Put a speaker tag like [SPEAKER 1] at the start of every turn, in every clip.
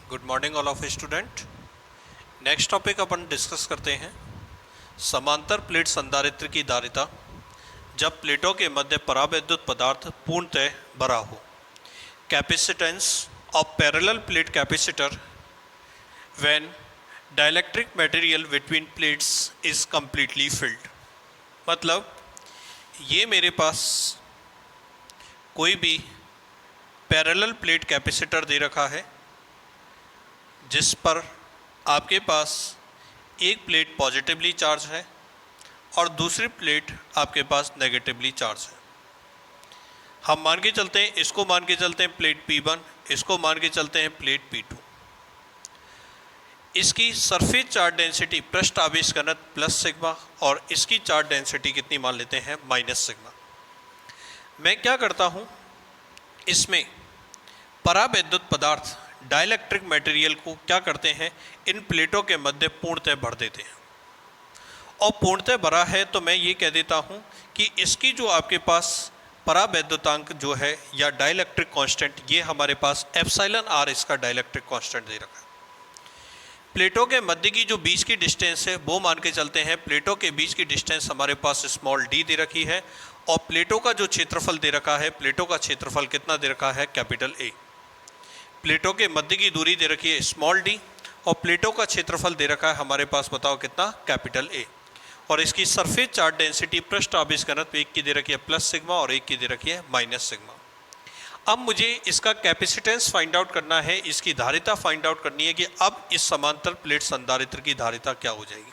[SPEAKER 1] Good morning all of student. Next topic upon discuss करते हैं समांतर प्लेट संधारित्र की धारिता जब प्लेटों के मध्य परावैद्युत पदार्थ पूर्णतः भरा हो। Capacitance of parallel plate capacitor when dielectric material between plates is completely filled. मतलब ये मेरे पास कोई भी पैरेलल प्लेट कैपेसिटर दे रखा है जिस पर आपके पास एक प्लेट पॉजिटिवली चार्ज है और दूसरी प्लेट आपके पास नेगेटिवली चार्ज है। हम मान के चलते हैं, इसको मान के चलते हैं प्लेट P1, इसको मान के चलते हैं प्लेट P2। इसकी सरफेस चार्ज डेंसिटी पृष्ठ आवेश घनत्व प्लस सिग्मा और इसकी चार्ज डेंसिटी कितनी मान लेते हैं माइनस सिग्मा। मैं क्या करता हूँ, इसमें परावैद्युत पदार्थ डाइलेक्ट्रिक मटेरियल को क्या करते हैं, इन प्लेटों के मध्य पूर्णतः भर देते हैं। और पूर्णतः भरा है तो मैं ये कह देता हूँ कि इसकी जो आपके पास परावैद्युतांक जो है या डाइलेक्ट्रिक कांस्टेंट, ये हमारे पास एप्सिलॉन आर इसका डाइलेक्ट्रिक कांस्टेंट दे रखा है। प्लेटों के मध्य की जो बीच की डिस्टेंस है वो मान के चलते हैं, प्लेटों के बीच की डिस्टेंस हमारे पास स्मॉल डी दे रखी है और प्लेटों का जो क्षेत्रफल दे रखा है, प्लेटों का क्षेत्रफल कितना दे रखा है कैपिटल ए। प्लेटों के मध्य की दूरी दे रखी है स्मॉल डी और प्लेटों का क्षेत्रफल दे रखा है हमारे पास, बताओ कितना, कैपिटल ए। और इसकी सरफेस चार्ज डेंसिटी पृष्ठ आवेश घनत्व एक की दे रखी है प्लस सिग्मा और एक की दे रखी है माइनस सिग्मा। अब मुझे इसका कैपेसिटेंस फाइंड आउट करना है, इसकी धारिता फाइंड आउट करनी है कि अब इस समांतर प्लेट संधारित्र की धारिता क्या हो जाएगी।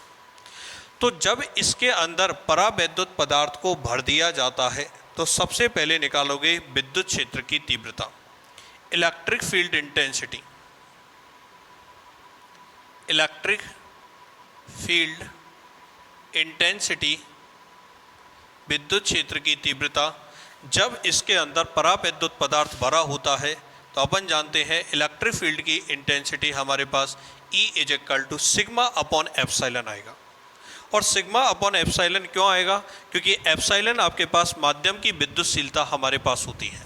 [SPEAKER 1] तो जब इसके अंदर परावैद्युत पदार्थ को भर दिया जाता है तो सबसे पहले निकालोगे विद्युत क्षेत्र की तीव्रता, electric field intensity. Electric field intensity, विद्युत क्षेत्र की तीव्रता जब इसके अंदर परावैद्युत पदार्थ भरा होता है तो अपन जानते हैं इलेक्ट्रिक फील्ड की इंटेंसिटी हमारे पास E is equal to sigma upon epsilon आएगा। और सिग्मा अपॉन एप्सिलॉन क्यों आएगा, क्योंकि एप्सिलॉन आपके पास माध्यम की विद्युतशीलता हमारे पास होती है।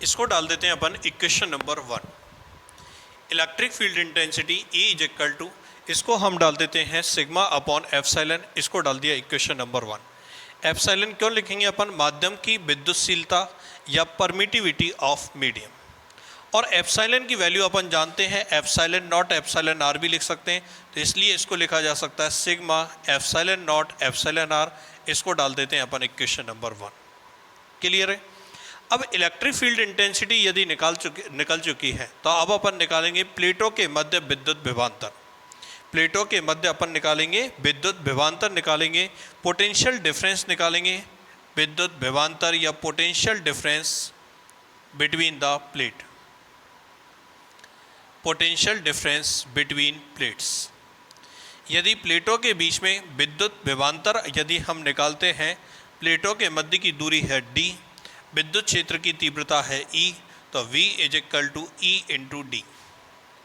[SPEAKER 1] इसको डाल देते हैं अपन equation number 1, electric field intensity E is equal to, इसको हम डाल देते हैं सिग्मा अपॉन एप्सिलॉन, इसको डाल दिया इक्वेशन नंबर 1। एप्सिलॉन क्यों लिखेंगे अपन, माध्यम की विद्युतशीलता या परमिटिविटी ऑफ मीडियम। और एप्सिलॉन की वैल्यू अपन जानते हैं एप्सिलॉन नॉट एप्सिलॉन आर भी लिख सकते हैं, तो इसलिए इसको लिखा जा सकता है sigma epsilon naught epsilon r. इसको डाल देते हैं अपन इक्वेशन नंबर 1। क्लियर है। अब इलेक्ट्रिक फील्ड इंटेंसिटी यदि निकल चुकी है तो अब अपन निकालेंगे प्लेटों के मध्य विद्युत विभवांतर। प्लेटों के मध्य अपन निकालेंगे विद्युत विभवांतर, निकालेंगे पोटेंशियल डिफरेंस, निकालेंगे विद्युत विभवांतर या potential difference between the plate, potential difference between plates. यदि प्लेटों के बीच में विद्युत विभवांतर यदि हम निकालते हैं, प्लेटों के मध्य की दूरी है d, विद्युत क्षेत्र की तीव्रता है E, तो V is equal to E into d.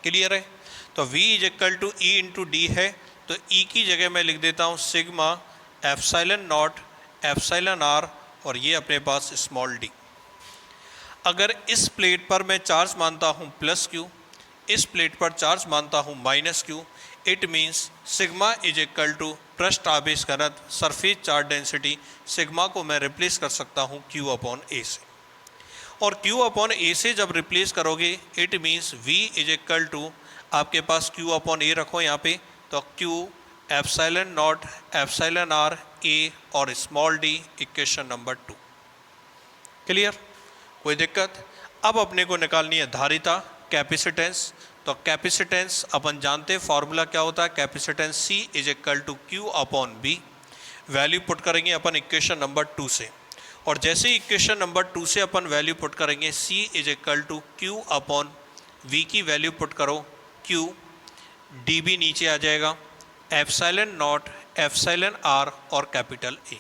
[SPEAKER 1] Clear है। तो V is equal to E into d है, तो E की जगह मैं लिख देता हूँ sigma epsilon naught epsilon are और ये अपने पास स्मॉल डी। अगर इस प्लेट पर मैं चार्ज मानता हूँ प्लस क्यू, इस प्लेट पर चार्ज मानता हूँ minus Q, it means sigma is equal to पृष्ठ आवेश घनत्व सरफेस चार्ज डेंसिटी, सिग्मा को मैं रिप्लेस कर सकता हूँ Q अपॉन ए से। और Q अपॉन ए से जब रिप्लेस करोगे it means V is equal to आपके पास Q अपॉन ए रखो यहाँ पे, तो Q epsilon naught epsilon r A और small d, equation number 2। Clear, कोई दिक्कत। अब अपने को निकालनी है धारिता, कैपेसिटेंस। तो कैपेसिटेंस अपन जानते हैं फॉर्मूला क्या होता है, capacitance C is equal to Q upon B। Value put करेंगे अपन इक्वेशन नंबर 2 से, और जैसे ही इक्वेशन नंबर 2 से अपन वैल्यू पुट करेंगे C is equal to Q upon V की वैल्यू पुट करो Q, dB नीचे आ जाएगा, एप्सिलॉन नॉट एप्सिलॉन आर और कैपिटल A।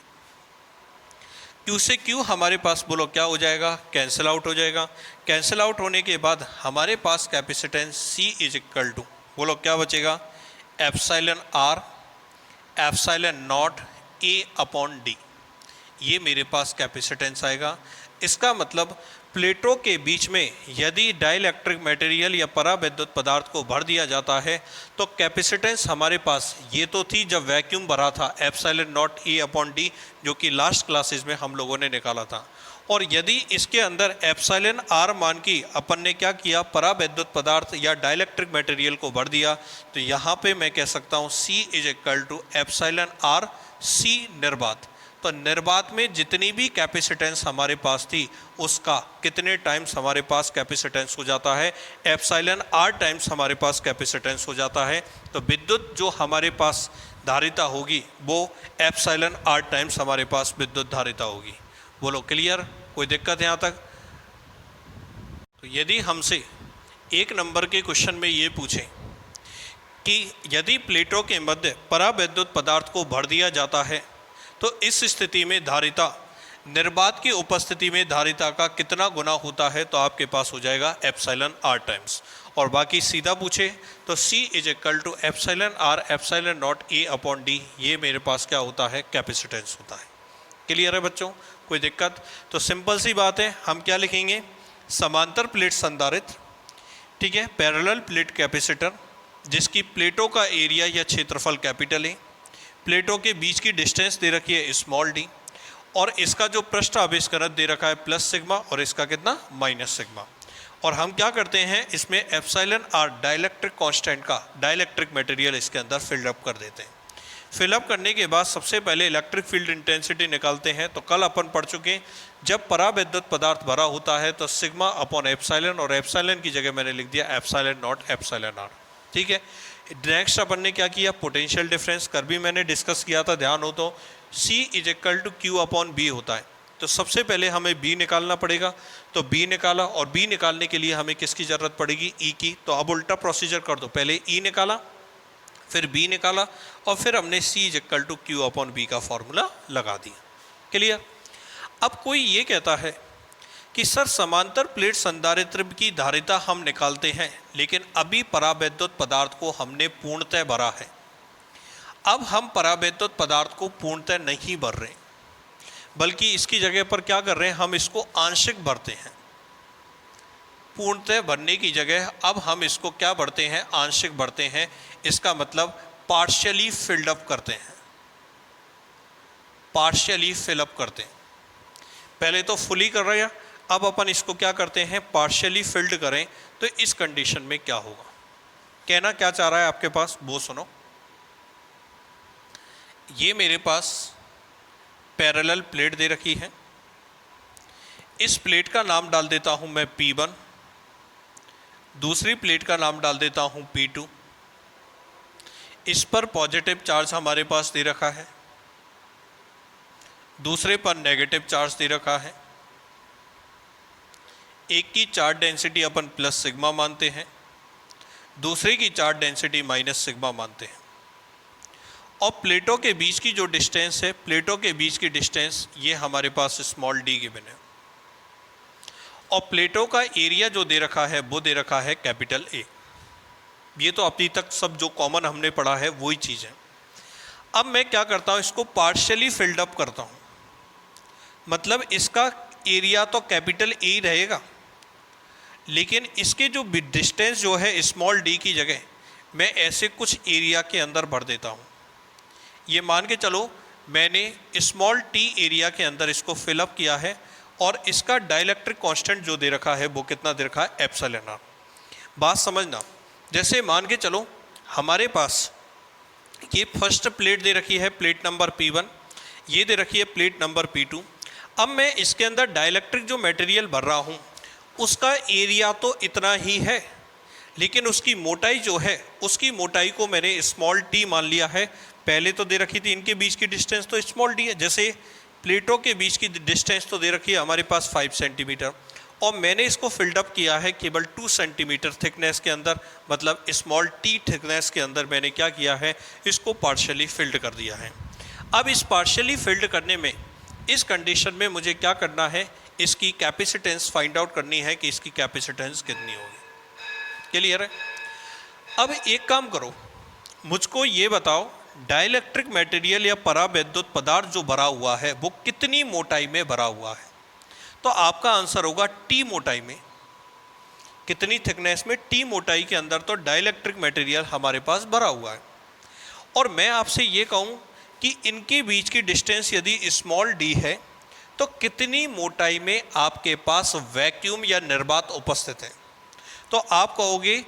[SPEAKER 1] Q से Q हमारे पास बोलो क्या हो जाएगा, कैंसिल आउट हो जाएगा। कैंसिल आउट होने के बाद हमारे पास capacitance C is equal to, बोलो क्या बचेगा, epsilon are epsilon naught A upon d. ये मेरे पास कैपेसिटेंस आएगा। इसका मतलब प्लेटों के बीच में यदि डाइलेक्ट्रिक मटेरियल या परावैद्युत पदार्थ को भर दिया जाता है तो कैपेसिटेंस हमारे पास ये तो थी जब वैक्यूम भरा था epsilon naught E upon D, जो कि लास्ट क्लासेस में हम लोगों ने निकाला था। और यदि इसके अंदर एप्सिलॉन आर मान की अपन ने क्या किया, परावैद्युत पदार्थ या डाइलेक्ट्रिक मटेरियल को भर दिया, तो यहाँ पे मैं कह सकता हूँ C is equal to epsilon r C निर्वात। तो निर्वात में जितनी भी कैपेसिटेंस हमारे पास थी उसका कितने टाइम्स हमारे पास कैपेसिटेंस हो जाता है, एप्सिलॉन आर टाइम्स हमारे पास कैपेसिटेंस हो जाता है। तो विद्युत जो हमारे पास धारिता होगी वो एप्सिलॉन आर टाइम्स हमारे पास विद्युत धारिता होगी। बोलो क्लियर, कोई दिक्कत यहाँ तक? तो यदि हमसे एक नंबर के क्वेश्चन में ये पूछें कि यदि प्लेटों के मध्य परावैद्युत पदार्थ को भर दिया जाता है तो इस स्थिति में धारिता निर्वात की उपस्थिति में धारिता का कितना गुना होता है, तो आपके पास हो जाएगा एप्सिलॉन आर टाइम्स। और बाकी सीधा पूछे तो C is equal to epsilon are epsilon naught E upon d, ये मेरे पास क्या होता है, कैपेसिटेंस होता है। क्लियर है बच्चों, कोई दिक्कत? तो सिंपल सी बात है, हम क्या लिखेंगे, समांतर प्लेट संधारित्र, ठीक है, पैरेलल प्लेट कैपेसिटर जिसकी प्लेटों का एरिया या क्षेत्रफल कैपिटल है, प्लेटों के बीच की डिस्टेंस दे रखी है स्मॉल डी, और इसका जो पृष्ठ आवेश घनत्व दे रखा है प्लस सिग्मा और इसका कितना माइनस सिग्मा। और हम क्या करते हैं, इसमें एप्सिलॉन आर डाइलेक्ट्रिक कांस्टेंट का डाइलेक्ट्रिक मटेरियल इसके अंदर फिलअप कर देते हैं। फिलअप करने के बाद सबसे पहले इलेक्ट्रिक फील्ड इंटेंसिटी निकालते हैं। तो कल अपन पढ़ चुके, जब परावैद्युत पदार्थ भरा होता है तो सिग्मा अपॉन एप्सिलॉन, और एप्सिलॉन की जगह मैंने लिख दिया एप्सिलॉन नॉट एप्सिलॉन आर, ठीक है। नेक्स्ट अपन ने क्या किया, पोटेंशियल डिफरेंस कर भी मैंने डिस्कस किया था, ध्यान हो तो C is equal to Q upon B होता है। तो सबसे पहले हमें B निकालना पड़ेगा, तो B निकाला, और B निकालने के लिए हमें किसकी ज़रूरत पड़ेगी, E की। तो अब उल्टा प्रोसीजर कर दो, पहले E निकाला फिर B निकाला और फिर हमने C is equal to Q upon B का फॉर्मूला लगा दिया। क्लियर? अब कोई ये कहता है कि सर समांतर प्लेट संधारित्र की धारिता हम निकालते हैं लेकिन अभी परावैद्युत पदार्थ को हमने पूर्णतः भरा है। अब हम परावैद्युत पदार्थ को पूर्णतः नहीं भर रहे, बल्कि इसकी जगह पर क्या कर रहे हैं, हम इसको आंशिक भरते हैं। पूर्णतः भरने की जगह अब हम इसको क्या भरते हैं, आंशिक भरते हैं। इसका मतलब पार्शियली फिल्ड अप करते हैं, पार्शियली फिलअप करते हैं। पहले तो फुली कर रहे हैं, अब अपन इसको क्या करते हैं, पार्शियली फिल्ड करें। तो इस कंडीशन में क्या होगा, कहना क्या चाह रहा है आपके पास वो सुनो। ये मेरे पास पैरेलल प्लेट दे रखी है, इस प्लेट का नाम डाल देता हूं मैं P1, दूसरी प्लेट का नाम डाल देता हूं P2। इस पर पॉजिटिव चार्ज हमारे पास दे रखा है, दूसरे पर नेगेटिव चार्ज दे रखा है। एक की चार्ज डेंसिटी अपन प्लस सिग्मा मानते हैं, दूसरे की चार्ज डेंसिटी माइनस सिग्मा मानते हैं। और प्लेटों के बीच की जो डिस्टेंस है, प्लेटों के बीच की डिस्टेंस ये हमारे पास स्मॉल d गिवन है। और प्लेटों का एरिया जो दे रखा है वो दे रखा है कैपिटल A। ये तो अभी तक सब जो कॉमन हमने पढ़ा है वही चीज़ है। अब मैं क्या करता हूँ, इसको पार्शियली फिल्ड अप करता हूँ, मतलब इसका एरिया तो कैपिटल A ही रहेगा, लेकिन इसके जो डिस्टेंस जो है स्मॉल d की जगह मैं ऐसे कुछ एरिया के अंदर भर देता हूँ। ये मान के चलो मैंने स्मॉल t एरिया के अंदर इसको फिलअप किया है, और इसका डाइलेक्ट्रिक कांस्टेंट जो दे रखा है वो कितना दे रखा है, एप्सिलॉन आर। बात समझना, जैसे मान के चलो हमारे पास ये फर्स्ट प्लेट दे रखी है, प्लेट नंबर P1, ये दे रखी है प्लेट नंबर P2। अब मैं इसके अंदर डाइलेक्ट्रिक जो मटेरियल भर रहा हूँ उसका एरिया तो इतना ही है, लेकिन उसकी मोटाई जो है, उसकी मोटाई को मैंने स्मॉल t मान लिया है। पहले तो दे रखी थी इनके बीच की डिस्टेंस तो स्मॉल d है, जैसे प्लेटों के बीच की डिस्टेंस तो दे रखी है हमारे पास 5 सेंटीमीटर, और मैंने इसको फिल्डअप किया है केवल 2 सेंटीमीटर थिकनेस के अंदर, मतलब स्मॉल t थिकनेस के अंदर मैंने क्या किया है, इसको पार्शियली फिल्ड कर दिया है। अब इस पार्शियली फिल्ड करने में, इस कंडीशन में मुझे क्या करना है, इसकी कैपेसिटेंस फाइंड आउट करनी है कि इसकी कैपेसिटेंस कितनी होगी। क्लियर है? अब एक काम करो, मुझको ये बताओ डाइलेक्ट्रिक मटेरियल या परावैद्युत पदार्थ जो भरा हुआ है वो कितनी मोटाई में भरा हुआ है। तो आपका आंसर होगा टी मोटाई में, कितनी थिकनेस में, टी मोटाई के अंदर तो डाइलेक्ट्रिक मटेरियल हमारे पास भरा हुआ है। और मैं आपसे ये कहूँ कि इनके बीच की डिस्टेंस यदि स्मॉल डी है तो कितनी मोटाई में आपके पास वैक्यूम या निर्वात उपस्थित है। तो आप कहोगे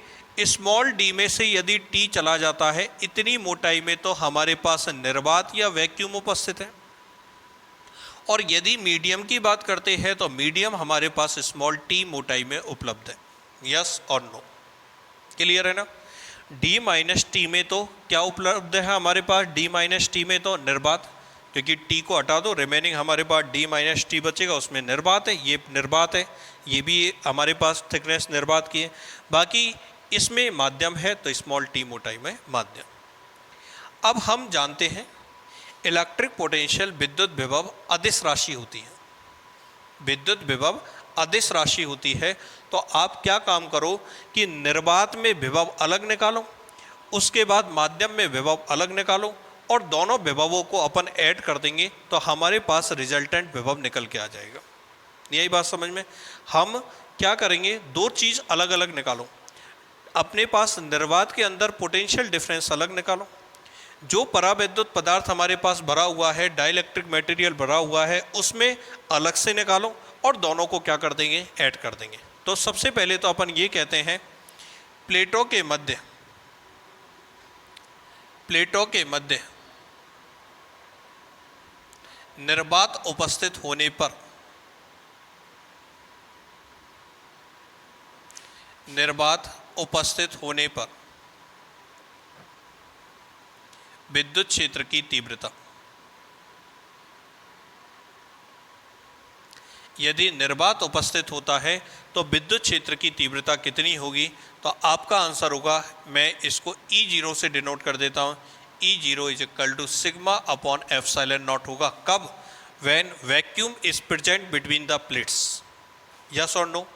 [SPEAKER 1] स्मॉल डी में से यदि टी चला जाता है इतनी मोटाई में तो हमारे पास निर्वात या वैक्यूम उपस्थित है। और यदि मीडियम की बात करते हैं तो मीडियम हमारे पास स्मॉल टी मोटाई में उपलब्ध है। यस और नो, क्लियर है ना। डी माइनस टी में तो क्या उपलब्ध है हमारे पास, डी माइनस टी में तो निर्वात, क्योंकि टी को हटा दो रिमेनिंग हमारे पास डी माइनस टी बचेगा, उसमें निर्वात है, ये निर्वात है, ये भी हमारे पास थिकनेस निर्वात की है। बाकी इसमें माध्यम है तो स्मॉल टी मोटाई में माध्यम। अब हम जानते हैं इलेक्ट्रिक पोटेंशियल विद्युत विभव अदिश राशि होती है, विद्युत विभव अदिश राशि होती है। तो आप क्या काम करो कि निर्वात में विभव अलग निकालो, उसके बाद माध्यम में विभव अलग निकालो और दोनों विभवों को अपन ऐड कर देंगे तो हमारे पास रिजल्टेंट विभव निकल के आ जाएगा। यही बात समझ में। हम क्या करेंगे, दो चीज़ अलग अलग निकालो, अपने पास निर्वात के अंदर पोटेंशियल डिफरेंस अलग निकालो, जो परावैद्युत पदार्थ हमारे पास भरा हुआ है, डाइलेक्ट्रिक मटेरियल भरा हुआ है, उसमें अलग से निकालो और दोनों को क्या कर देंगे, ऐड कर देंगे। तो सबसे पहले तो अपन ये कहते हैं प्लेटों के मध्य, प्लेटों के मध्य निर्वात उपस्थित होने पर, निर्वात उपस्थित होने पर विद्युत क्षेत्र की तीव्रता, यदि निर्वात उपस्थित होता है तो विद्युत क्षेत्र की तीव्रता कितनी होगी। तो आपका आंसर होगा, मैं इसको E0 से डिनोट कर देता हूँ, E0 is equal to sigma upon epsilon naught होगा। कब, when vacuum is present between the plates. Yes और नो।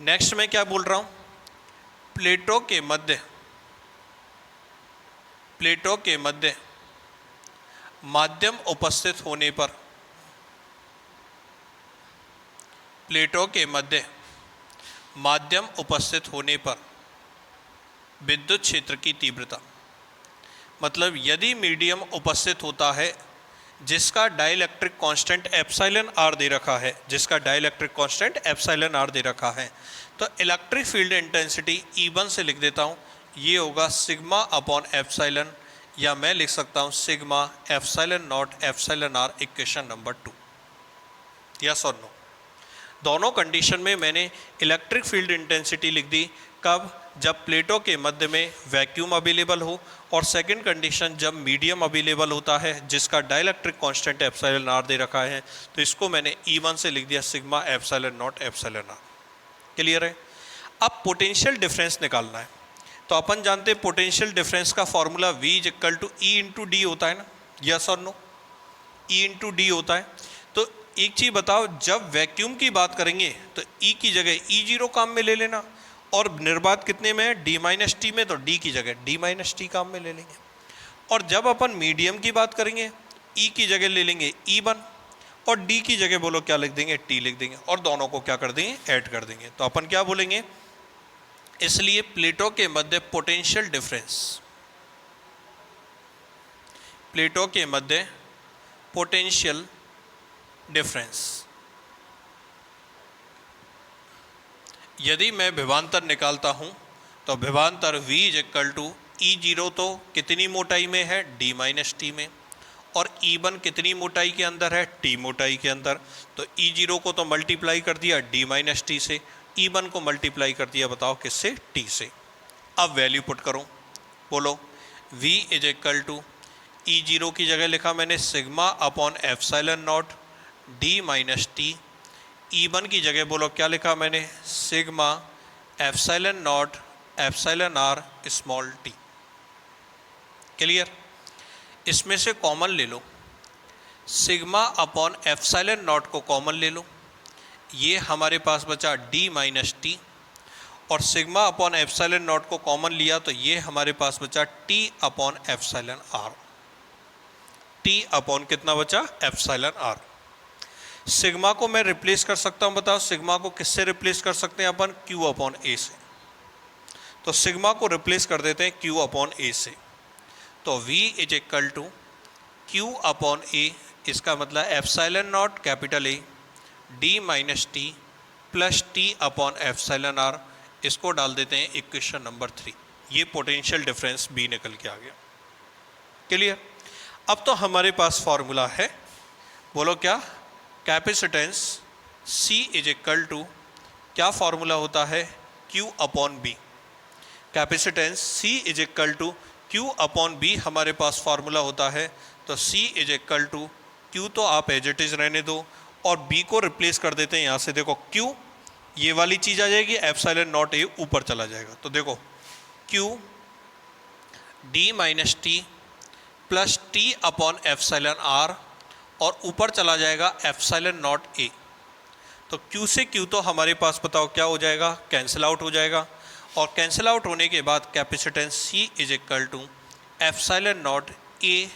[SPEAKER 1] नेक्स्ट मैं क्या बोल रहा हूँ, प्लेटों के मध्य, प्लेटों के मध्य माध्यम उपस्थित होने पर, प्लेटों के मध्य माध्यम उपस्थित होने पर विद्युत क्षेत्र की तीव्रता, मतलब यदि मीडियम उपस्थित होता है जिसका डाइलेक्ट्रिक कांस्टेंट एप्सिलॉन आर दे रखा है, जिसका डाइलेक्ट्रिक कांस्टेंट एप्सिलॉन आर दे रखा है, तो इलेक्ट्रिक फील्ड इंटेंसिटी E1 से लिख देता हूँ, ये होगा सिग्मा अपॉन एप्सिलॉन, या मैं लिख सकता हूँ sigma epsilon naught epsilon r, equation number 2। Yes और नो। दोनों कंडीशन में मैंने इलेक्ट्रिक फील्ड इंटेंसिटी लिख दी, कब, जब प्लेटों के मध्य में वैक्यूम अवेलेबल हो, और सेकंड कंडीशन जब मीडियम अवेलेबल होता है जिसका डाइलेक्ट्रिक कांस्टेंट एप्सिलॉन आर दे रखा है, तो इसको मैंने E1 से लिख दिया सिग्मा epsilon naught epsilon r. Clear है। अब पोटेंशियल डिफरेंस निकालना है, तो अपन जानते हैं पोटेंशियल डिफरेंस का formula V is equal to E into d होता है ना। यस और नो, E इंटू डी होता है। तो एक चीज़ बताओ, जब वैक्यूम की बात करेंगे तो E की जगह E0 काम में ले लेना, और निर्वात कितने में है, D माइनस टी में, तो D की जगह D माइनस टी काम में ले लेंगे। और जब अपन मीडियम की बात करेंगे E की जगह ले लेंगे E1, और D की जगह बोलो क्या लिख देंगे, T लिख देंगे, और दोनों को क्या कर देंगे, ऐड कर देंगे। तो अपन क्या बोलेंगे, इसलिए प्लेटों के मध्य पोटेंशियल डिफरेंस, प्लेटों के मध्य पोटेंशियल डिफरेंस, यदि मैं विभवांतर निकालता हूं तो विभवांतर V is equal to E0 तो कितनी मोटाई में है, D माइनस टी में, और E1 कितनी मोटाई के अंदर है, T मोटाई के अंदर। तो E0 को तो मल्टीप्लाई कर दिया D माइनस टी से, E1 को मल्टीप्लाई कर दिया बताओ किससे, T से। अब वैल्यू पुट करो, बोलो V is equal to E0 की जगह लिखा मैंने sigma upon epsilon naught D minus T, E1 की जगह बोलो क्या लिखा मैंने, sigma epsilon naught epsilon R small t. Clear. इसमें से कॉमन ले लो, सिग्मा अपॉन एप्सिलॉन नॉट को कॉमन ले लो, ये हमारे पास बचा D माइनस टी, और सिग्मा अपॉन एप्सिलॉन नॉट को कॉमन लिया तो ये हमारे पास बचा T upon epsilon R, T upon कितना बचा, एप्सिलॉन आर। सिग्मा को मैं रिप्लेस कर सकता हूँ, बताओ सिग्मा को किससे रिप्लेस कर सकते हैं अपन? Q अपॉन ए से। तो सिग्मा को रिप्लेस कर देते हैं Q अपॉन ए से। तो V is equal to Q upon A, इसका मतलब epsilon naught capital A D minus T plus T upon epsilon r. इसको डाल देते हैं इक्वेशन नंबर 3। ये पोटेंशियल डिफरेंस B निकल के आ गया। क्लियर? अब तो हमारे पास फॉर्मूला है, बोलो क्या? Capacitance C is equal to, क्या फॉर्मूला होता है? Q upon B। Capacitance C is equal to Q upon B हमारे पास फॉर्मूला होता है। तो C is equal to Q तो आप एज इट इज रहने दो और B को रिप्लेस कर देते हैं यहाँ से। देखो Q, ये वाली चीज़ आ जाएगी, एप्सिलॉन नॉट ए ऊपर चला जाएगा। तो देखो Q D minus T plus T upon epsilon are और ऊपर चला जाएगा एप्सिलॉन नॉट ए। तो Q से Q तो हमारे पास बताओ क्या हो जाएगा? कैंसिल आउट हो जाएगा। और कैंसिल आउट होने के बाद capacitance C is equal to epsilon naught A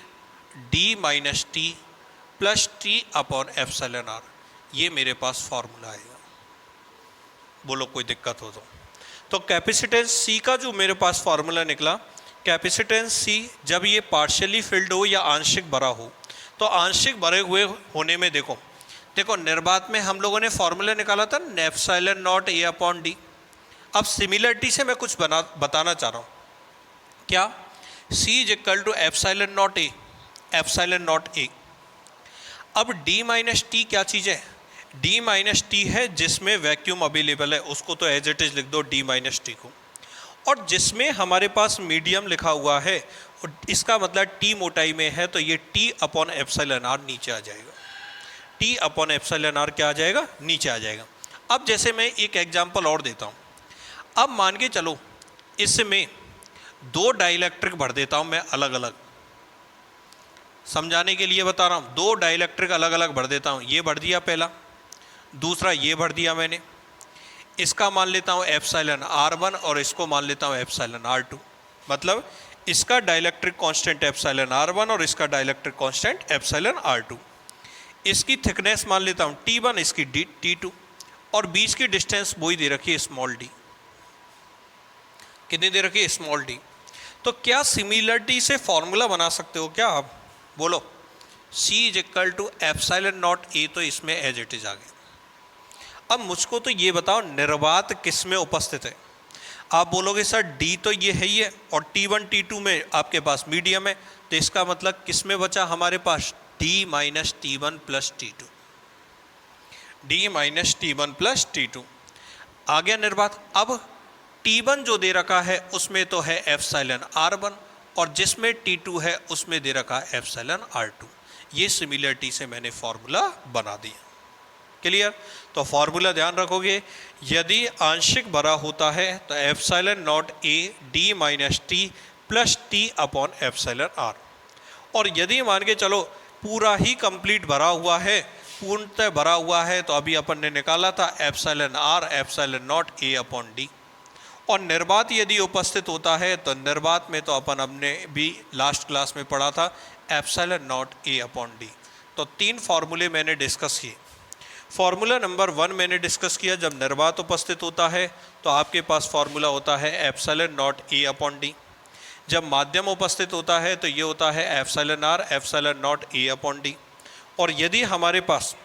[SPEAKER 1] D minus T plus T upon epsilon R. ये मेरे पास फॉर्मूला आएगा। बोलो कोई दिक्कत हो तो कैपेसिटेंस C का जो मेरे पास फॉर्मूला निकला, कैपेसिटेंस C जब ये पार्शियली फिल्ड हो या आंशिक भरा हो, तो आंशिक भरे हुए होने में देखो निर्वात में हम लोगों ने फॉर्मूला निकाला था epsilon naught A upon D. अब सिमिलरिटी से मैं कुछ बताना चाह रहा हूँ। क्या? C is equal to epsilon naught A, epsilon naught A. अब D माइनस टी क्या चीज़ है? D माइनस टी है जिसमें वैक्यूम अवेलेबल है, उसको तो एज इट इज लिख दो D माइनस टी को। और जिसमें हमारे पास मीडियम लिखा हुआ है, और इसका मतलब T मोटाई में है, तो ये T अपॉन एप्सिलॉन आर नीचे आ जाएगा। T अपॉन एप्सिलॉन आर क्या आ जाएगा? नीचे आ जाएगा। अब जैसे मैं एक एग्जांपल और देता हूँ। अब मान के चलो इसमें दो डाइलेक्ट्रिक भर देता हूँ मैं अलग अलग, समझाने के लिए बता रहा हूँ। दो डाइलेक्ट्रिक अलग अलग भर देता हूँ। ये भर दिया पहला, दूसरा ये भर दिया मैंने। इसका मान लेता हूँ एप्सिलॉन R1 और इसको मान लेता हूँ एप्सिलॉन R2। मतलब इसका डाइलेक्ट्रिक कांस्टेंट एप्सिलॉन R1 और इसका डाइलेक्ट्रिक कांस्टेंट एप्सिलॉन R2। इसकी थिकनेस मान लेता हूँ T1, इसकी T2, और बीच की डिस्टेंस वही दे रखी है स्मॉल d। कितनी दे रखी है? Small d। तो क्या सिमिलरिटी से फॉर्मूला बना सकते हो क्या आप? बोलो। C is equal to epsilon naught A, तो इसमें एज इट इज आ गया। अब मुझको तो ये बताओ निर्वात किस में उपस्थित है? आप बोलोगे सर D तो ये है ही है और T1 T2 में आपके पास मीडियम है, तो इसका मतलब किस में बचा हमारे पास? D minus T1 plus T2। D minus T1 plus T2 आ गया निर्वात। अब T1 जो दे रखा है उसमें तो है एप्सिलॉन R1 और जिसमें T2 है उसमें दे रखा है एप्सिलॉन R2। ये सिमिलरिटी से मैंने फॉर्मूला बना दिया। क्लियर? तो फॉर्मूला ध्यान रखोगे, यदि आंशिक भरा होता है तो epsilon naught A D minus T plus T upon epsilon are. और यदि मान के चलो पूरा ही कंप्लीट भरा हुआ है, पूर्णतः भरा हुआ है, तो अभी अपन ने निकाला था epsilon are epsilon naught A upon D. और निर्वात यदि उपस्थित होता है तो निर्वात में तो अपन हमने भी लास्ट क्लास में पढ़ा था epsilon naught A upon D. तो तीन फॉर्मूले मैंने डिस्कस किए। फॉर्मूला नंबर 1 मैंने डिस्कस किया, जब निर्वात उपस्थित होता है तो आपके पास फॉर्मूला होता है epsilon naught A upon D. जब माध्यम उपस्थित होता है तो ये होता है epsilon are epsilon naught A upon D. और यदि हमारे पास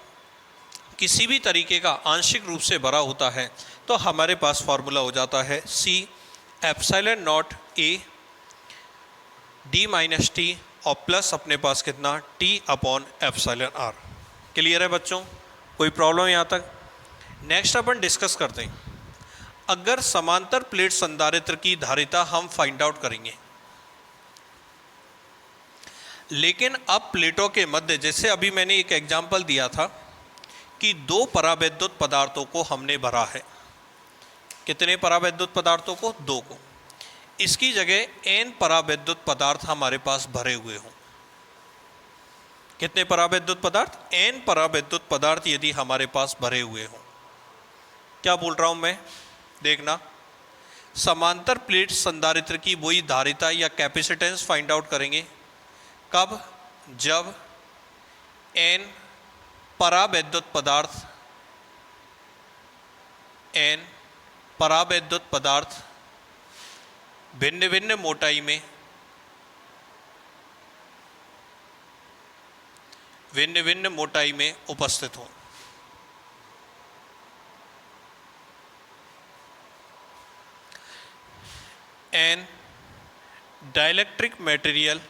[SPEAKER 1] किसी भी तरीके का आंशिक रूप से भरा होता है तो हमारे पास फॉर्मूला हो जाता है C epsilon naught A D minus T और प्लस अपने पास कितना t upon epsilon r. Clear है बच्चों? कोई प्रॉब्लम यहाँ तक? नेक्स्ट अपन डिस्कस करते हैं, अगर समांतर प्लेट संधारित्र की धारिता हम फाइंड आउट करेंगे, लेकिन अब प्लेटों के मध्य, जैसे अभी मैंने एक एग्जांपल दिया था कि दो परावैद्युत पदार्थों को हमने भरा है। कितने परावैद्युत पदार्थों को? दो को। इसकी जगह n परावैद्युत पदार्थ हमारे पास भरे हुए हों। कितने परावैद्युत पदार्थ? n परावैद्युत पदार्थ यदि हमारे पास भरे हुए हों। क्या बोल रहा हूं मैं? देखना, समांतर प्लेट संधारित्र की वही धारिता या कैपेसिटेंस फाइंड आउट करेंगे। कब? जब n परावैद्युत पदार्थ एन परावैद्युत पदार्थ भिन्न भिन्न मोटाई में उपस्थित हो। An dielectric material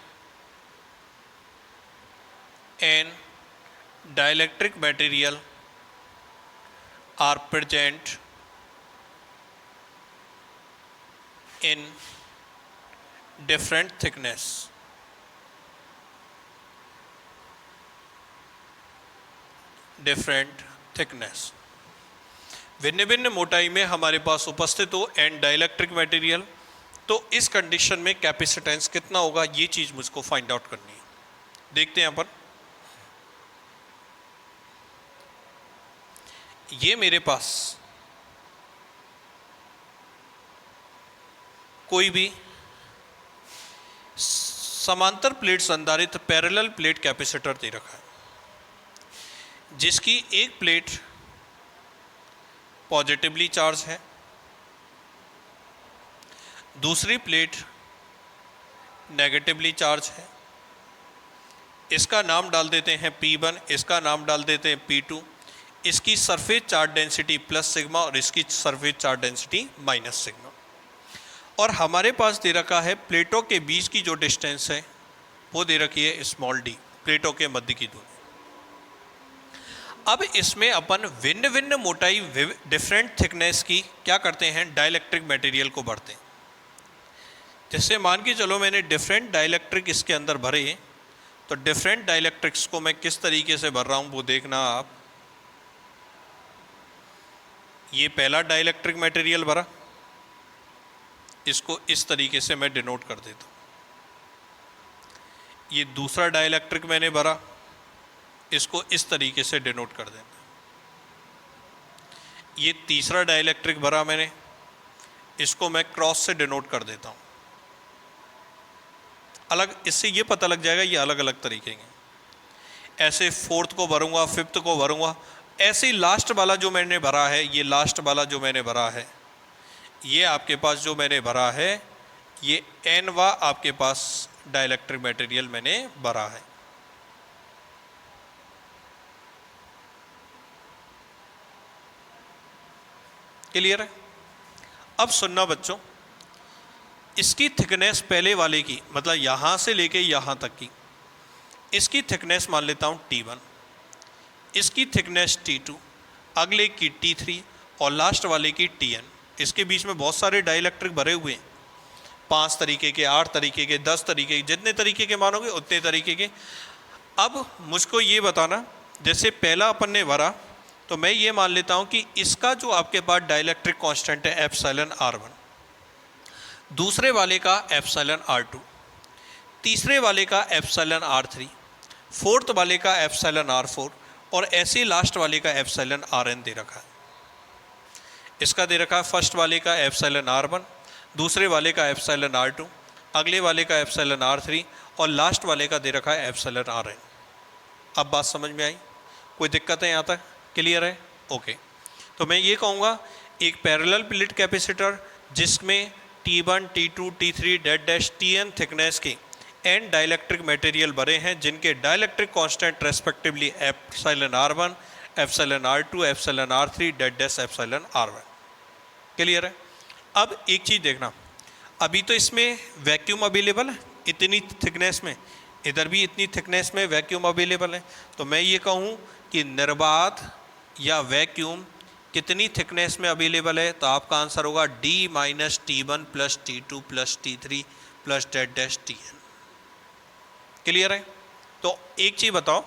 [SPEAKER 1] are present in different thickness भिन्न भिन्न मोटाई में हमारे पास उपस्थित हो एंड डाइलेक्ट्रिक मटेरियल। तो इस कंडीशन में कैपेसिटेंस कितना होगा, ये चीज मुझको फाइंड आउट करनी है। देखते हैं अपन, ये मेरे पास कोई भी समांतर प्लेट संधारित्र पैरेलल प्लेट कैपेसिटर दे रखा है, जिसकी एक प्लेट पॉजिटिवली चार्ज है, दूसरी प्लेट नेगेटिवली चार्ज है। इसका नाम डाल देते हैं P1, इसका नाम डाल देते हैं P2। इसकी surface charge density plus sigma और इसकी surface charge density minus sigma. और हमारे पास दे रखा है प्लेटों के बीच की जो डिस्टेंस है वो दे रखी है स्मॉल d, प्लेटों के मध्य की दूरी। अब इसमें अपन भिन्न भिन्न मोटाई डिफरेंट थिकनेस की क्या करते हैं, डाइलेक्ट्रिक मटेरियल को भरते हैं। जैसे मान के चलो मैंने डिफरेंट डाइलेक्ट्रिक इसके अंदर भरे, तो डिफरेंट डाइलेक्ट्रिक्स को मैं किस तरीके से भर रहा हूँ वो देखना आप। ये पहला डाइलेक्ट्रिक मटेरियल भरा, इसको इस तरीके से मैं डिनोट कर देता हूँ। ये दूसरा डाइलेक्ट्रिक मैंने भरा, इसको इस तरीके से डिनोट कर देता हूँ। ये तीसरा डाइलेक्ट्रिक भरा मैंने, इसको मैं क्रॉस से डिनोट कर देता हूँ। अलग, इससे ये पता लग जाएगा ये अलग अलग तरीके के। ऐसे फोर्थ को भरूंगा, फिफ्थ को भरूंगा, ऐसे ही लास्ट वाला जो मैंने भरा है, ये लास्ट वाला जो मैंने भरा है, ये आपके पास जो मैंने भरा है, ये एनवा आपके पास डाइलेक्ट्रिक मटेरियल मैंने भरा है। क्लियर है? अब सुनना बच्चों, इसकी थिकनेस पहले वाले की, मतलब यहां से लेके यहां तक की, इसकी थिकनेस मान लेता हूं T1, इसकी थिकनेस T2, अगले की T3 और लास्ट वाले की Tn। इसके बीच में बहुत सारे डाइलेक्ट्रिक भरे हुए हैं, 5 तरीके के, 8 तरीके के, 10 तरीके के, जितने तरीके के मानोगे उतने तरीके के। अब मुझको ये बताना, जैसे पहला अपन ने भरा, तो मैं ये मान लेता हूँ कि इसका जो आपके पास डाइलेक्ट्रिक कांस्टेंट है एप्सिलॉन R1, दूसरे वाले का एप्सिलॉन R2, तीसरे वाले का एप्सिलॉन R3, फोर्थ वाले का एप्सिलॉन R4 और ऐसे लास्ट वाले का एप्सिलॉन Rn दे रखा है। इसका दे रखा है फर्स्ट वाले का एप्सिलॉन R1, दूसरे वाले का एप्सिलॉन R2, अगले वाले का एप्सिलॉन R3 और लास्ट वाले का दे रखा है एप्सिलॉन Rn। अब बात समझ में आई? कोई दिक्कत है यहाँ तक? क्लियर है? ओके। तो मैं ये कहूँगा, एक पैरेलल प्लेट कैपेसिटर जिसमें T1, T2, T3 dash Tn thickness के एन डाइलेक्ट्रिक मटेरियल भरे हैं, जिनके dielectric constant respectively epsilon R1, epsilon R2, epsilon R3 dash epsilon R1। Clear है? अब एक चीज़ देखना, अभी तो इसमें वैक्यूम अवेलेबल है इतनी थिकनेस में, इधर भी इतनी थिकनेस में वैक्यूम अवेलेबल है। तो मैं ये कहूँ कि निर्वात या वैक्यूम कितनी थिकनेस में अवेलेबल है, तो आपका आंसर होगा D minus T1 plus T2 plus T3 plus dash Tn। Clear है? तो एक चीज़ बताओ,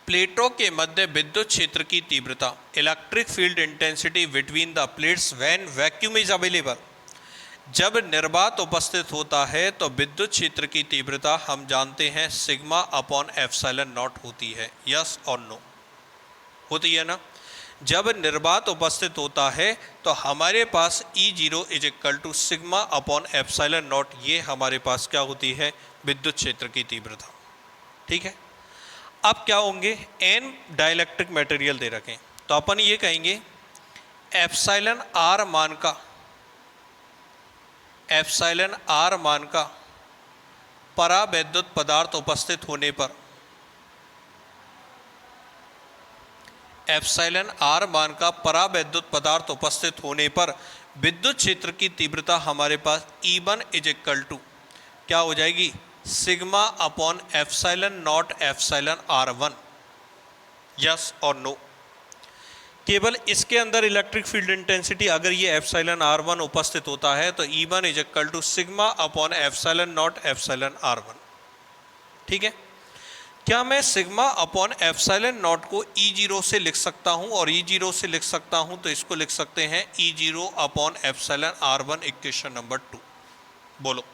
[SPEAKER 1] प्लेटों के मध्य विद्युत क्षेत्र की तीव्रता, electric field intensity between the plates when vacuum is available, जब निर्वात उपस्थित होता है तो विद्युत क्षेत्र की तीव्रता हम जानते हैं सिग्मा अपॉन एप्सिलॉन नॉट होती है। यस और नो? होती है ना? जब निर्वात उपस्थित होता है तो हमारे पास E0 is equal to sigma upon epsilon naught, ये हमारे पास क्या होती है? विद्युत क्षेत्र की तीव्रता। ठीक है? अब क्या होंगे, एन डाइलेक्ट्रिक मटेरियल दे रखें तो अपन ये कहेंगे एप्सिलॉन आर मान का परावैद्युत पदार्थ उपस्थित होने पर, एप्सिलॉन आर मान का परावैद्युत पदार्थ उपस्थित होने पर विद्युत क्षेत्र की तीव्रता हमारे पास E1 इज इक्वल टू क्या हो जाएगी, sigma upon epsilon naught epsilon R1। Yes और नो। केवल इसके अंदर इलेक्ट्रिक फील्ड इंटेंसिटी अगर ये एप्सिलॉन R1 उपस्थित होता है तो E1 is equal to sigma upon epsilon naught epsilon R1। ठीक है, क्या मैं सिग्मा अपॉन एप्सिलॉन नॉट को E0 से लिख सकता हूं, और E0 से लिख सकता हूं तो इसको लिख सकते हैं E0 upon epsilon R1 equation number 2। बोलो,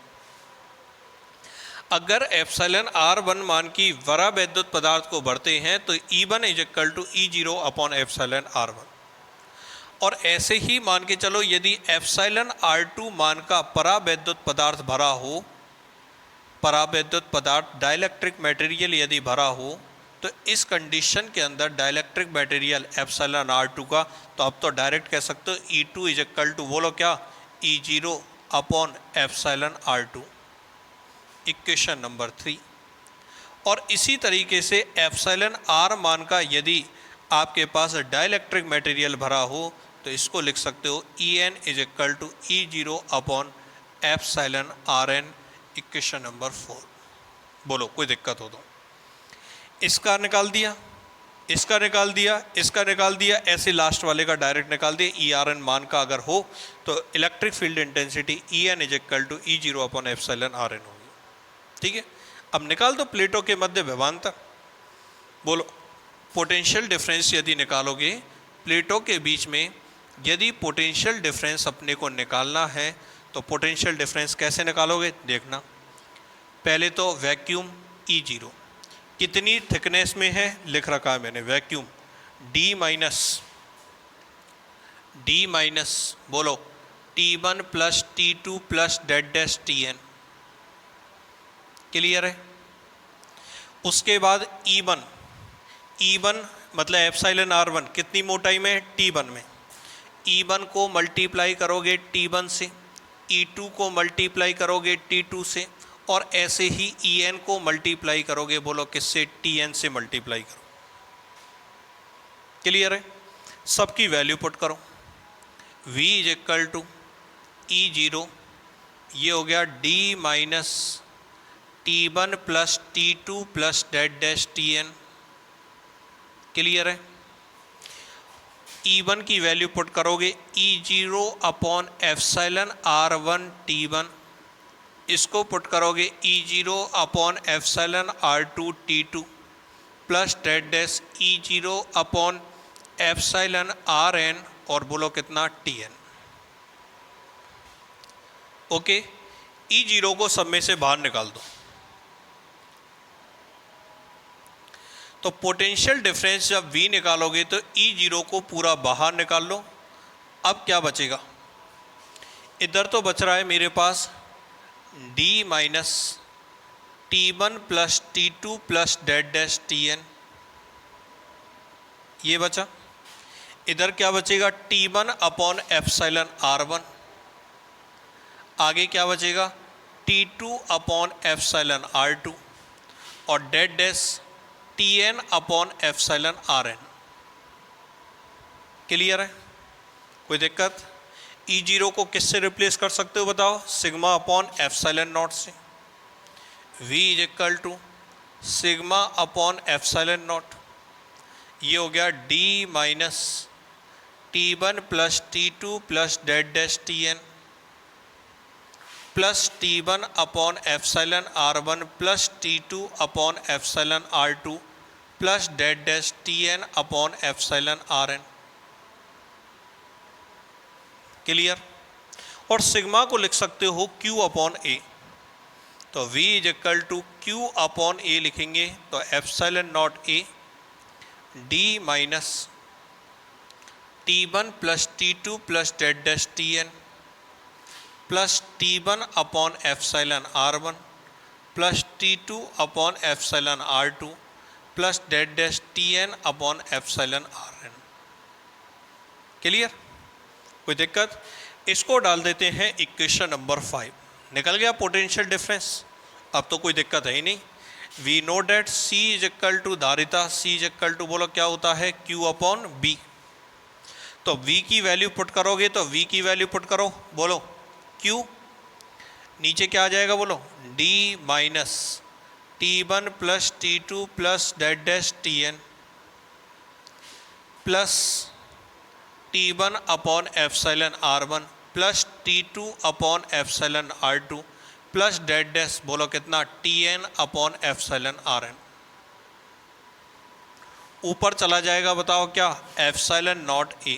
[SPEAKER 1] अगर एप्सिलॉन R1 मान की परावैद्युत पदार्थ को भरते हैं तो E1 is equal to E0 upon epsilon R1। और ऐसे ही मान के चलो यदि एप्सिलॉन R2 मान का परावैद्युत पदार्थ भरा हो, परावैद्युत पदार्थ डाइलेक्ट्रिक मटेरियल यदि भरा हो, तो इस कंडीशन के अंदर डाइलेक्ट्रिक मटेरियल एप्सिलॉन R2 का, तो अब तो डायरेक्ट कह सकते हो E2 इज इक्वल टू, बोलो क्या, E0 upon epsilon R2 equation number 3। और इसी तरीके से एप्सिलॉन R मान का यदि आपके पास डाइलेक्ट्रिक मटेरियल भरा हो तो इसको लिख सकते हो En is equal to E0 upon epsilon Rn equation number 4। बोलो, कोई दिक्कत हो तो। इसका निकाल दिया, इसका निकाल दिया, इसका निकाल दिया, ऐसे लास्ट वाले का डायरेक्ट निकाल दिया। ERn मान का अगर हो तो electric field intensity En is equal to E0 upon epsilon Rn होगी। ठीक है, अब निकाल दो प्लेटों के मध्य विभवांतर। बोलो, पोटेंशियल डिफरेंस यदि निकालोगे प्लेटों के बीच में, यदि पोटेंशियल डिफरेंस अपने को निकालना है तो पोटेंशियल डिफरेंस कैसे निकालोगे, देखना। पहले तो वैक्यूम E0 कितनी थिकनेस में है लिख रखा है मैंने, वैक्यूम D माइनस बोलो T1 plus T2 plus dead dash Tn। Clear है। उसके बाद E1 मतलब एप्सिलॉन R1 कितनी मोटाई में है, T1 में। E1 को मल्टीप्लाई करोगे T1 से, E2 को मल्टीप्लाई करोगे T2 से, और ऐसे ही En को मल्टीप्लाई करोगे, बोलो किससे, Tn से मल्टीप्लाई करो। क्लियर है। सबकी वैल्यू पुट करो। V is equal to E0, ये हो गया D minus T1 plus T2 plus dead dash Tn। Clear है। E1 की वैल्यू पुट करोगे E0 upon epsilon R1 T1, इसको पुट करोगे E0 upon epsilon R2 T2 plus dead dash E0 upon epsilon Rn, और बोलो कितना, Tn। Okay, E0 को सब में से बाहर निकाल दो तो पोटेंशियल डिफरेंस जब V निकालोगे तो E0 को पूरा बाहर निकाल लो। अब क्या बचेगा, इधर तो बच रहा है मेरे पास D minus T1 plus T2 plus dead dash Tn, ये बचा। इधर क्या बचेगा, T1 अपॉन एप्सिलॉन R1। आगे क्या बचेगा, T2 अपॉन एप्सिलॉन R2, और dead dash Tn upon epsilon Rn। Clear है, कोई दिक्कत। E0 को किससे रिप्लेस कर सकते हो बताओ, सिग्मा अपॉन एप्सिलॉन नॉट से। V is equal to sigma upon epsilon naught, ये हो गया D minus T1 plus T2 plus dead dash Tn plus T1 upon epsilon R1 plus T2 upon epsilon R2 plus dead dash Tn upon epsilon Rn। Clear. और sigma को लिख सकते हो Q upon A, तो V is equal to Q upon A लिखेंगे तो epsilon naught A D minus T1 plus T2 plus dead dash Tn plus T1 upon epsilon R1 plus T2 upon epsilon R2 plus date dash T N upon epsilon R N. Clear? कोई दिक्कत? इसको डाल देते हैं equation number 5। निकल गया potential difference. अब तो कोई दिक्कत है ही नहीं। We know that C is equal to धारिता, C इज इक्वल टू बोलो क्या होता है Q अपॉन B। तो V की वैल्यू पुट करोगे तो V की वैल्यू पुट करो, बोलो Q, नीचे क्या आ जाएगा बोलो D minus T1 plus T2 plus date dash Tn plus T1 upon epsilon R1 plus T2 upon epsilon R2 plus date dash बोलो कितना Tn अपॉन एप्सिलॉन Rn। ऊपर चला जाएगा बताओ क्या एप्सिलॉन नॉट A।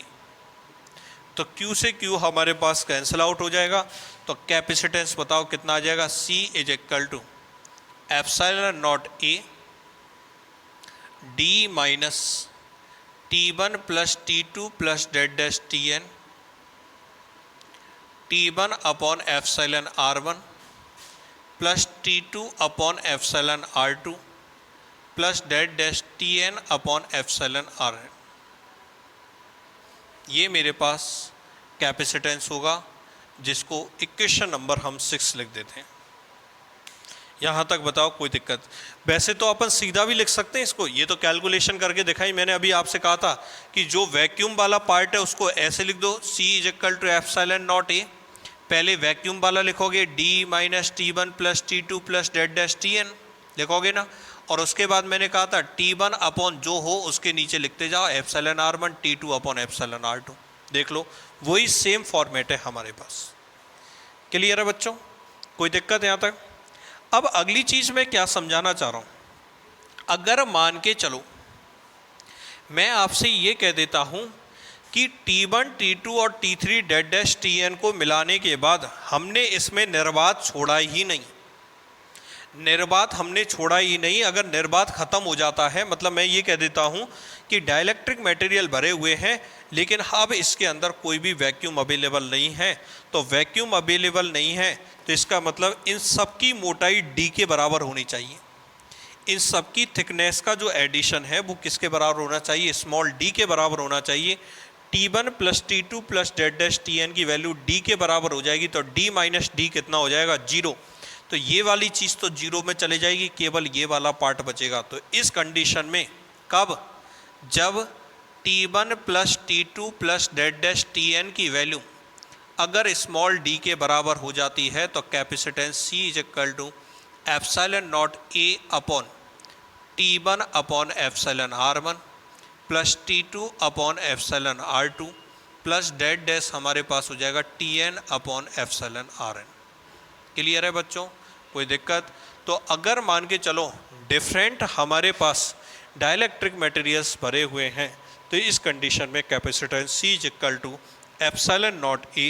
[SPEAKER 1] तो Q से Q हमारे पास कैंसिल आउट हो जाएगा। तो कैपेसिटेंस बताओ कितना आ जाएगा C is equal to epsilon naught A D minus T1 plus T2 plus date dash Tn T1 upon epsilon R1 plus T2 upon epsilon R2 plus date dash Tn upon epsilon Rn। ये मेरे पास capacitance होगा, जिसको equation number हम 6 लिख देते हैं। यहाँ तक बताओ कोई दिक्कत? वैसे तो अपन सीधा भी लिख सकते हैं इसको, ये तो कैलकुलेशन करके दिखाई मैंने। अभी आपसे कहा था कि जो वैक्यूम वाला पार्ट है उसको ऐसे लिख दो C is equal to epsilon naught A। पहले वैक्यूम वाला लिखोगे D minus T1 plus T2 plus date dash Tn लिखोगे ना, और उसके बाद मैंने कहा था T1 अपॉन जो हो उसके नीचे लिखते जाओ epsilon R1 T2 upon epsilon R2। देख लो वही सेम फॉर्मेट है हमारे पास। क्लियर है बच्चों? कोई दिक्कत यहाँ तक? अब अगली चीज मैं क्या समझाना चाह रहा हूं, अगर मान के चलो मैं आपसे ये कह देता हूं कि T1 T2 और T3 डेट डैश Tn को मिलाने के बाद हमने इसमें निर्वात छोड़ा ही नहीं, निर्वात हमने छोड़ा ही नहीं। अगर निर्वात खत्म हो जाता है, मतलब मैं ये कह देता हूं कि डाइलेक्ट्रिक मटेरियल भरे हुए हैं लेकिन अब इसके अंदर कोई भी वैक्यूम अवेलेबल नहीं है, तो वैक्यूम अवेलेबल नहीं है तो इसका मतलब इन सब की मोटाई D के बराबर होनी चाहिए। इन सब की थिकनेस का जो एडिशन है वो किसके बराबर होना चाहिए? स्मॉल d के बराबर होना चाहिए। T1 plus T2 plus date dash Tn की वैल्यू D के बराबर हो जाएगी, तो D माइनस D कितना हो जाएगा? 0। तो ये वाली चीज़ तो 0 में चले जाएगी, केवल ये वाला पार्ट बचेगा। तो इस कंडीशन में कब? जब T1 plus T2 plus date dash Tn की वैल्यू अगर स्मॉल d के बराबर हो जाती है तो capacitance C is equal to epsilon naught A upon T1 upon epsilon R1 plus T2 upon epsilon R2 plus date dash हमारे पास हो जाएगा Tn upon epsilon Rn। Clear है बच्चों? कोई दिक्कत? तो अगर मान के चलो डिफरेंट हमारे पास डाइलेक्ट्रिक मटेरियल्स भरे हुए हैं तो इस कंडीशन में capacitance C is equal to epsilon naught A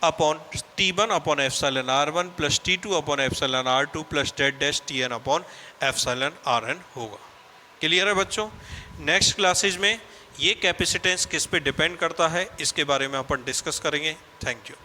[SPEAKER 1] upon T1 upon epsilon R1 plus T2 upon epsilon R2 plus date dash Tn upon epsilon Rn होगा। क्लियर है बच्चों? नेक्स्ट क्लासेज में ये कैपेसिटेंस किस पे डिपेंड करता है इसके बारे में अपन डिस्कस करेंगे। Thank you.